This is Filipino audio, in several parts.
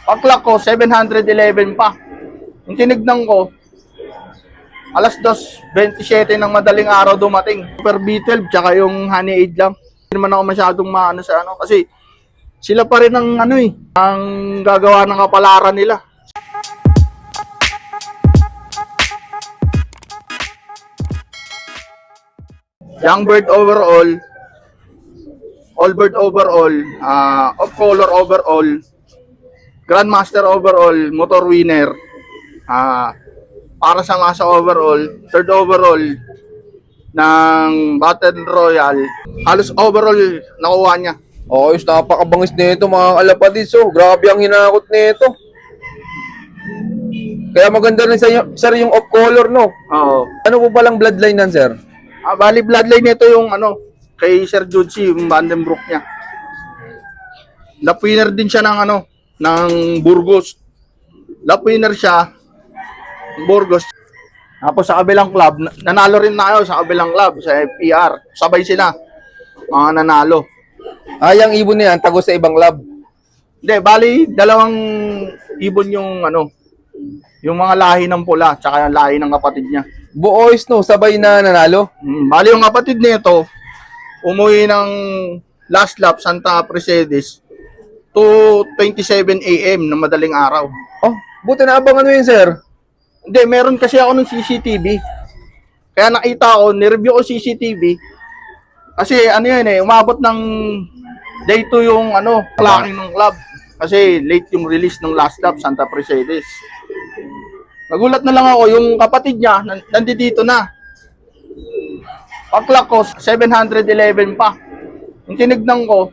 Pag-clock ko, 711 pa. Yung tinignan ko, alas 2:27 ng madaling araw dumating. Super B12, tsaka yung Honey Aid lang. Hindi naman ako masyadong maano sa ano. Kasi sila pa rin ang ano ang gagawa ng kapalaran nila. Young Bird overall, All Bird overall, Off Color overall, Grandmaster overall, Motor Winner, para sa masa overall, third overall ng Battle Royale, halos overall nakuha niya. Okay, napakabangis nito mga kalapatids. Oh, grabe ang hinakot nito. Kaya maganda rin sir yung off color, no? Oo. Ano po palang bloodline nan, sir? Bali bloodline nito yung ano, kay Sir Judsi, yung Vandenbroek niya. Lap winner din siya ng ano, ng Burgos. Lap winner siya, Burgos. Tapos sa kabilang club, nanalo rin na kayo sa kabilang club, sa FPR. Sabay sila, mga nanalo. Yung ibon niya, tago sa ibang lab. Hindi, bali, dalawang ibon yung ano, yung mga lahi ng pula, tsaka yung lahi ng kapatid niya. Buoys, no? Sabay na nanalo. Bali yung kapatid nito, umuwi ng last lap Santa Mercedes 2:27 AM ng madaling araw. Oh, buti na abangan mo yun, sir. Hindi, meron kasi ako ng CCTV. Kaya nakita ko, nireview ko CCTV. Kasi ano yan umabot ng day 2 yung ano, clocking ng club. Kasi late yung release ng last lap Santa Mercedes. Nagulat na lang ako, yung kapatid niya, nandito na. Pag-clock ko, 711 pa. Yung tinignan ko,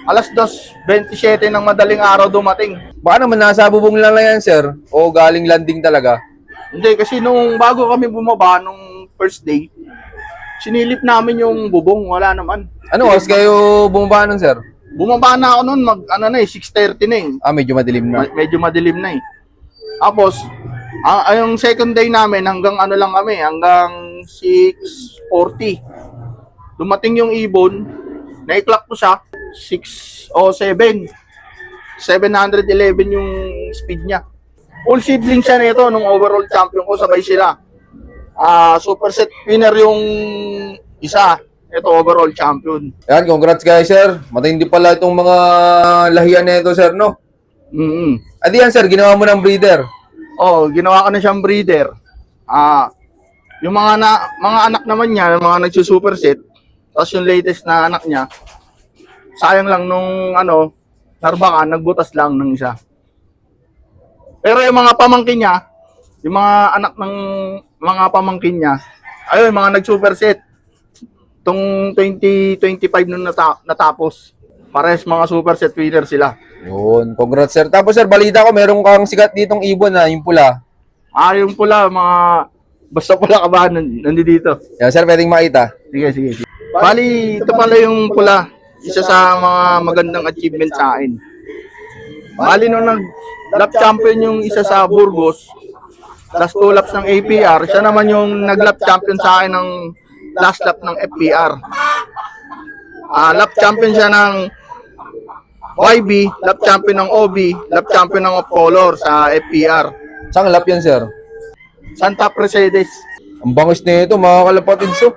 alas 2:27 ng madaling araw dumating. Baka naman nasa bubong lang yan, sir. O galing landing talaga. Hindi, kasi nung bago kami bumaba, nung first day, sinilip namin yung bubong, wala naman. Ano oras kayo bumaba nun, sir? Bumaba na ako noon, 6:30 na Medyo madilim na. Medyo madilim na Tapos, yung second day namin, hanggang ano lang kami, hanggang 6:40. Dumating yung ibon, na-clock ko siya, 6:07. 711 yung speed niya. All sibling siya nito nung overall champion ko, sabay sila. Super set winner yung isa, ito overall champion. Yan, congrats guys, sir. Matindi pala itong mga lahian nito, sir, no? Adi yan, sir, ginawa mo ng breeder. Ginawa ko na siyang breeder. Yung mga anak naman niya, mga nagsusuperset, tapos yung latest na anak niya, sayang lang nung narbakan, nagbutas lang ng isa. Pero yung mga pamangkin niya, yung mga anak ng mga pamangkin niya, ayun, mga nag-superset. Itong 2025 nung natapos. Pares mga superset winner sila. Yun, congrats, sir. Tapos, sir, balita ko, meron kang sikat ditong ibon na, yung pula. Yung pula, basta pula ka ba, nandito. Yan, sir, pwedeng makita. Sige. Bali, ito pala yung pula. Isa sa mga magandang achievement sa akin. Bali, nung nag-lap champion yung isa sa Burgos, last 2 laps ng APR, siya naman yung nag-lap champion sa akin ng last lap ng FPR. Lap champion siya ng YB, lap champion ng OB, lap champion ng Off Color sa FPR. Saan lap yan, sir? Santa Mercedes. Ang bangis nito, mga kalapatids. So,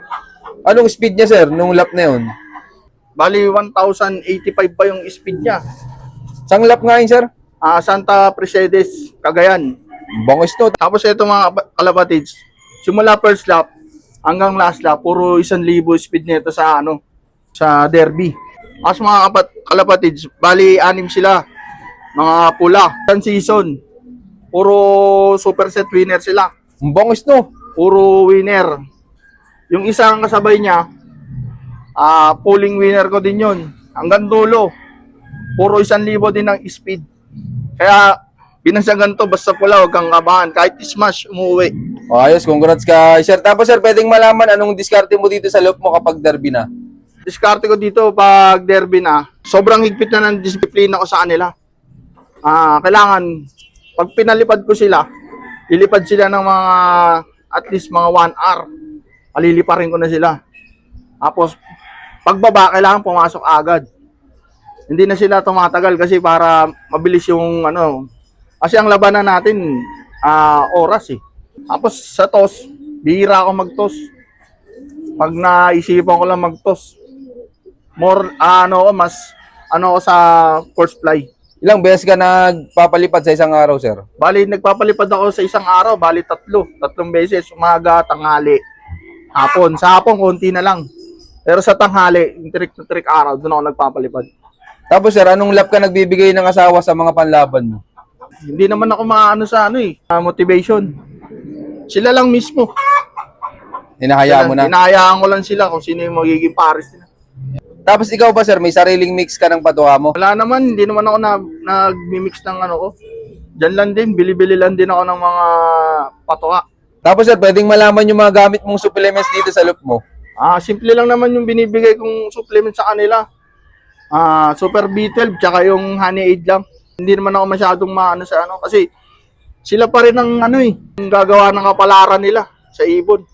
anong speed niya, sir, nung lap na yun? Bali, 1,085 pa yung speed niya. Saan lap nga yun, sir? Santa Mercedes, Cagayan. Ang bangis to. Tapos ito mga kalapatids, simula first lap hanggang last lap, puro 1,000 speed nito sa sa derby. As mga kalapatids, bali 6 sila. Mga pula, season. Puro superset winner sila. Ang bangis to. Puro winner. Yung isang kasabay niya, pulling winner ko din yun. Hanggang dulo. Puro 1,000 din ang speed. Kaya, binasyagan to, basta pula, huwag kang kabahan. Kahit smash, umuwi. Ayos, congrats ka, sir. Tapos, sir, pwedeng malaman anong diskarte mo dito sa loop mo kapag derby na? Diskarte ko dito pag derby na, sobrang higpit na ng disiplina ko sa kanila. Kailangan, pag pinalipad ko sila, lilipad sila ng mga, at least mga 1 hour. Paliliparin ko na sila. Tapos, pagbaba, kailangan pumasok agad. Hindi na sila tumatagal kasi para mabilis yung ano. Kasi ang labanan natin, oras eh. Tapos sa toss, bihira ako mag-toss. Pag naisipan ko lang mag-toss, more, mas, ako sa first fly. Ilang beses ka nagpapalipad sa isang araw, sir? Bali, nagpapalipad ako sa isang araw, bali tatlong beses, umaga, tanghali, hapon. Sa hapon, konti na lang. Pero sa tanghali, yung trick na trick araw, doon ako nagpapalipad. Tapos, sir, anong lap ka nagbibigay ng asawa sa mga panlaban mo? Hindi naman ako maano sa motivation. Sila lang mismo. Hinahayaan mo na. Hinahayaan ko lang sila kung sino yung magiging pares nila. Tapos, ikaw ba, sir, may sariling mix ka ng patuha mo? Wala naman, hindi naman ako nag-mix ng ano ko. Diyan lang din, bili-bili lang din ako ng mga patuwa. Tapos, sir, pwedeng malaman yung mga gamit mong supplements dito sa loop mo? Simple lang naman yung binibigay kong supplement sa kanila. Super B12 tsaka yung Honey Aid lang. Hindi naman ako masyadong maano sa kasi sila pa rin ang yung gagawa ng kapalaran nila sa ibon.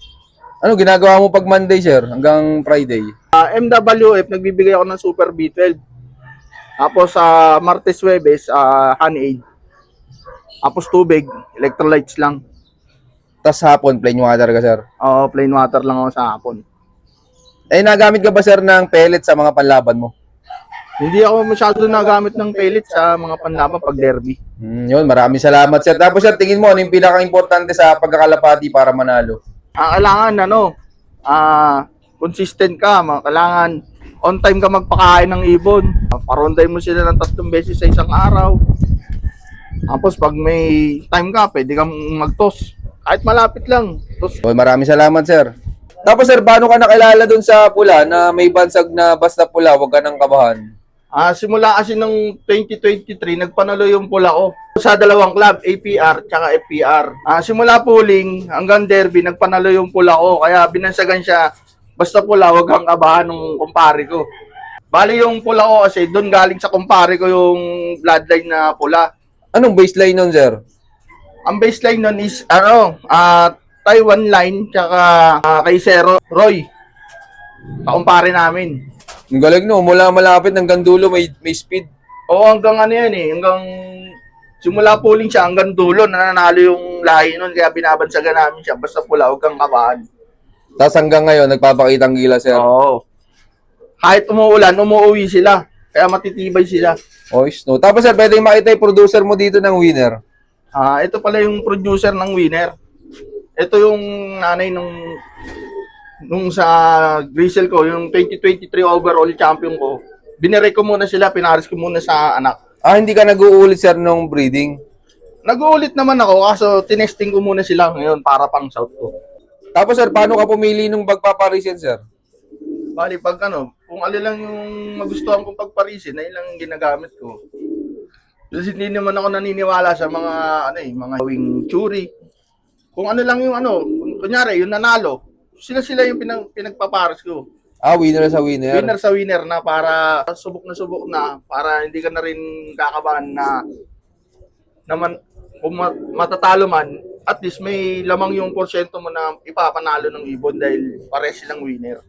Ano ginagawa mo pag Monday, sir, hanggang Friday? MWF, nagbibigay ako ng Super B12. Tapos sa Martes, Huwebes, Honey Aid. Tapos tubig, electrolytes lang. Tapos hapon, plain water ka, sir? Oo, plain water lang ako sa hapon. Nagamit ka ba, sir, ng pellet sa mga panlaban mo? Hindi ako masyado nagamit ng pellet sa mga panlaban pag derby. Yun, maraming salamat, sir. Tapos, sir, tingin mo, ano yung pinaka-importante sa pagkakalapati para manalo? Kailangan, consistent ka. Kailangan on time ka magpakain ng ibon. Paronday mo sila ng 3 beses sa isang araw. Tapos pag may time ka, pwede kang mag-toss. Kahit malapit lang. Toss. So, maraming salamat, sir. Tapos, sir, paano ka nakilala dun sa pula na may bansag na basta pula, huwag ka nang kabahan? Simula kasi nung 2023, nagpanalo yung pula ko sa dalawang club, APR tsaka FPR. Simula pooling hanggang derby, nagpanalo yung pula ko. Kaya binansagan siya, basta pula, huwag kang kabahan ng kumpare ko. Bali yung pula ko kasi doon galing sa kumpare ko yung bloodline na pula. Anong baseline nun, sir? Ang baseline nun is, Taiwan line tsaka kay Zero Roy. Kakumpare namin. Ang galing no, mula malapit hanggang dulo may speed. Oo, hanggang hanggang simula pooling siya hanggang dulo, nananalo yung lahi nun, kaya binabansagan namin siya, basta pula, huwag kang kabahan. Tapos hanggang ngayon, nagpapakitang gila, sir. Oo. Kahit umuulan, umuwi sila, kaya matitibay sila. Ois, no. Tapos, sir, pwede makita yung producer mo dito ng winner. Ito pala yung producer ng winner. Ito yung nanay nung sa Grisel ko, yung 2023 overall champion ko. Binirek ko muna sila, pinaris ko muna sa anak. Hindi ka nag-uulit, sir, nung breeding? Nag-uulit naman ako, kaso tinesting ko muna sila ngayon para pang south ko. Tapos, sir, paano ka pumili nung pagpaparisin, sir? Bali, pag kung alin lang yung magustuhan kong pagparisin, na ilang ginagamit ko. Kasi hindi naman ako naniniwala sa mga, mga wing churi. Kung ano lang yung kunyari, yung nanalo, sila yung pinagpapares ko. Winner sa winner. Winner sa winner na para subok na para hindi ka na rin kakabahan na naman kung matatalo man, at least may lamang yung porsyento mo na ipapanalo ng ibon dahil pare silang winner.